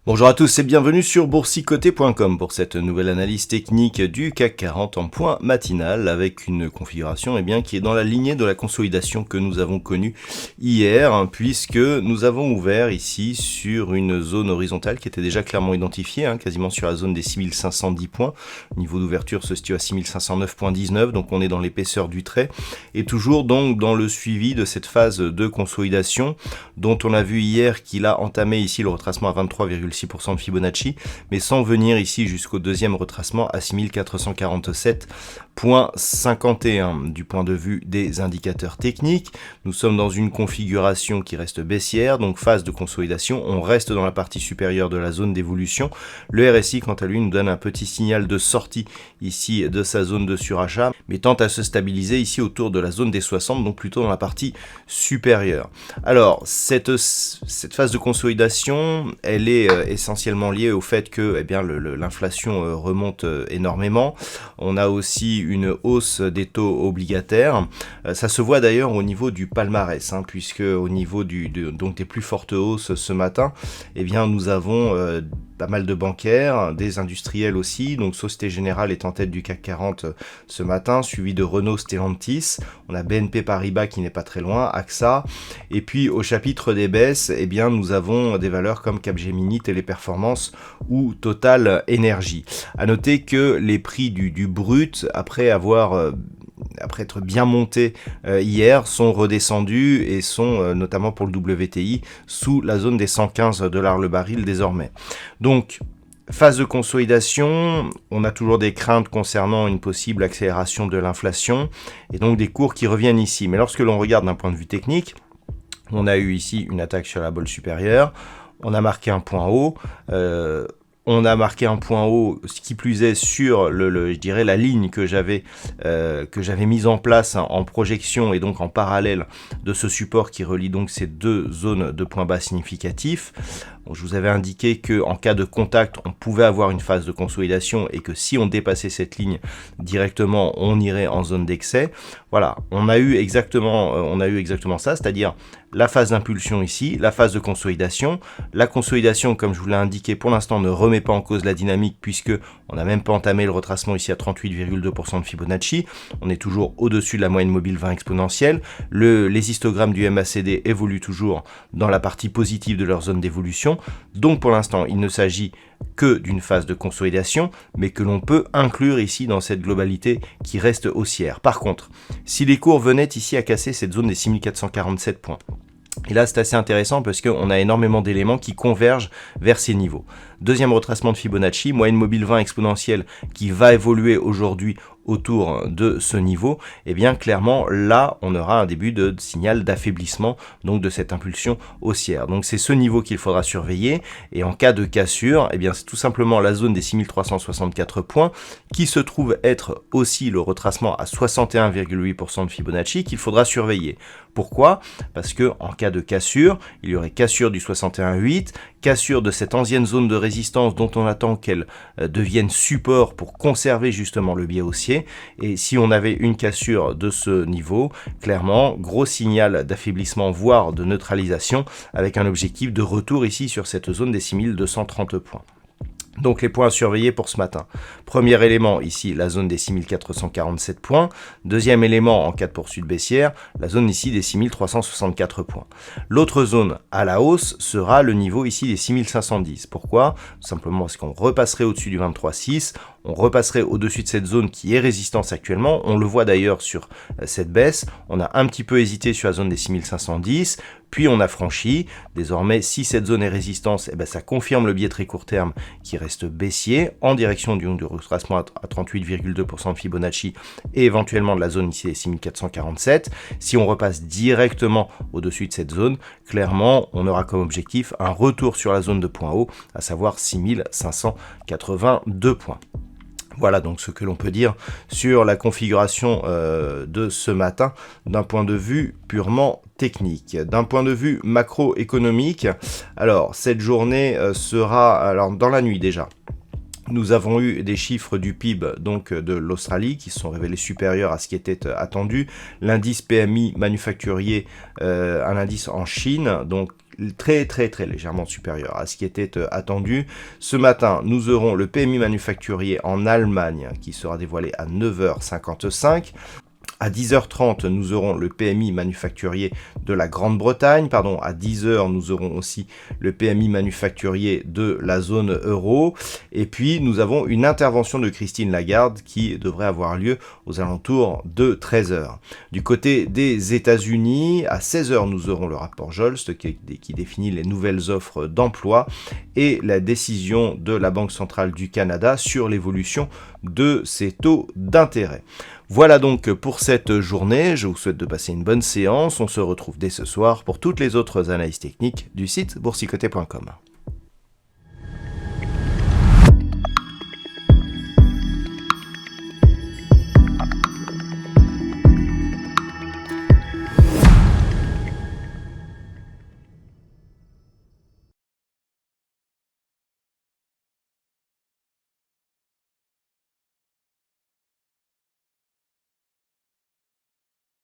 Bonjour à tous et bienvenue sur boursicoté.com pour cette nouvelle analyse technique du CAC 40 en point matinal avec une configuration qui est dans la lignée de la consolidation que nous avons connue hier puisque nous avons ouvert ici sur une zone horizontale qui était déjà clairement identifiée, quasiment sur la zone des 6510 points. Le niveau d'ouverture se situe à 6509.19, donc on est dans l'épaisseur du trait et toujours donc dans le suivi de cette phase de consolidation dont on a vu hier qu'il a entamé ici le retracement à 23,6% de Fibonacci, mais sans venir ici jusqu'au deuxième retracement à 6447.51. Du point de vue des indicateurs techniques, nous sommes dans une configuration qui reste baissière, donc phase de consolidation, on reste dans la partie supérieure de la zone d'évolution. Le RSI, quant à lui, nous donne un petit signal de sortie ici de sa zone de surachat, mais tente à se stabiliser ici autour de la zone des 60, donc plutôt dans la partie supérieure. Alors, cette phase de consolidation, elle est essentiellement liée au fait que l'inflation remonte énormément. On a aussi une hausse des taux obligataires. Ça se voit d'ailleurs au niveau du palmarès, puisque au niveau donc des plus fortes hausses ce matin, nous avons pas mal de bancaires, des industriels aussi, donc Société Générale est en tête du CAC 40 ce matin, suivi de Renault, Stellantis, on a BNP Paribas qui n'est pas très loin, AXA, et puis au chapitre des baisses, nous avons des valeurs comme Capgemini, Téléperformance ou Total Énergie. À noter que les prix du brut, après être bien montés hier, sont redescendus et sont notamment pour le WTI sous la zone des 115 $ le baril désormais. Donc, phase de consolidation, on a toujours des craintes concernant une possible accélération de l'inflation et donc des cours qui reviennent ici. Mais lorsque l'on regarde d'un point de vue technique, on a eu ici une attaque sur la bolle supérieure, on a marqué un point haut, ce qui plus est sur la ligne que j'avais mise en place en projection et donc en parallèle de ce support qui relie donc ces deux zones de points bas significatifs. Je vous avais indiqué que en cas de contact, on pouvait avoir une phase de consolidation et que si on dépassait cette ligne directement, on irait en zone d'excès. Voilà, on a eu exactement ça, c'est-à-dire la phase d'impulsion ici, la phase de consolidation. La consolidation, comme je vous l'ai indiqué, pour l'instant ne remet pas en cause la dynamique puisque on n'a même pas entamé le retracement ici à 38,2% de Fibonacci. On est toujours au-dessus de la moyenne mobile 20 exponentielle. Les histogrammes du MACD évoluent toujours dans la partie positive de leur zone d'évolution. Donc pour l'instant, il ne s'agit que d'une phase de consolidation, mais que l'on peut inclure ici dans cette globalité qui reste haussière. Par contre, si les cours venaient ici à casser cette zone des 6447 points, et là, c'est assez intéressant parce qu'on a énormément d'éléments qui convergent vers ces niveaux. Deuxième retracement de Fibonacci, moyenne mobile 20 exponentielle qui va évoluer aujourd'hui autour de ce niveau, clairement, là, on aura un début de signal d'affaiblissement, donc de cette impulsion haussière. Donc, c'est ce niveau qu'il faudra surveiller. Et en cas de cassure, c'est tout simplement la zone des 6364 points qui se trouve être aussi le retracement à 61,8% de Fibonacci qu'il faudra surveiller. Pourquoi ? Parce que en cas de cassure, il y aurait cassure du 61,8, cassure de cette ancienne zone de résistance dont on attend qu'elle devienne support pour conserver justement le biais haussier. Et si on avait une cassure de ce niveau, clairement, gros signal d'affaiblissement, voire de neutralisation, avec un objectif de retour ici sur cette zone des 6230 points. Donc les points à surveiller pour ce matin. Premier élément, ici, la zone des 6447 points. Deuxième élément, en cas de poursuite baissière, la zone ici des 6364 points. L'autre zone à la hausse sera le niveau ici des 6510. Pourquoi ? Tout simplement parce qu'on repasserait au-dessus du 23,6, on repasserait au-dessus de cette zone qui est résistance actuellement. On le voit d'ailleurs sur cette baisse. On a un petit peu hésité sur la zone des 6510, puis on a franchi. Désormais, si cette zone est résistance, ça confirme le biais très court terme qui reste baissier en direction du retracement à 38,2% de Fibonacci et éventuellement de la zone ici des 6447. Si on repasse directement au-dessus de cette zone, clairement, on aura comme objectif un retour sur la zone de point haut, à savoir 6582 points. Voilà donc ce que l'on peut dire sur la configuration de ce matin d'un point de vue purement technique. D'un point de vue macroéconomique, alors cette journée sera, alors dans la nuit déjà, nous avons eu des chiffres du PIB donc de l'Australie qui se sont révélés supérieurs à ce qui était attendu. L'indice PMI manufacturier, un indice en Chine, donc très légèrement supérieur à ce qui était attendu. Ce matin, nous aurons le PMI manufacturier en Allemagne qui sera dévoilé à 9h55. À 10h30, nous aurons le PMI manufacturier de la Grande-Bretagne. À 10h, nous aurons aussi le PMI manufacturier de la zone euro. Et puis, nous avons une intervention de Christine Lagarde qui devrait avoir lieu aux alentours de 13h. Du côté des États-Unis, à 16h, nous aurons le rapport Jolst qui définit les nouvelles offres d'emploi et la décision de la Banque centrale du Canada sur l'évolution de ses taux d'intérêt. Voilà donc pour cette journée, je vous souhaite de passer une bonne séance, on se retrouve dès ce soir pour toutes les autres analyses techniques du site boursicoté.com.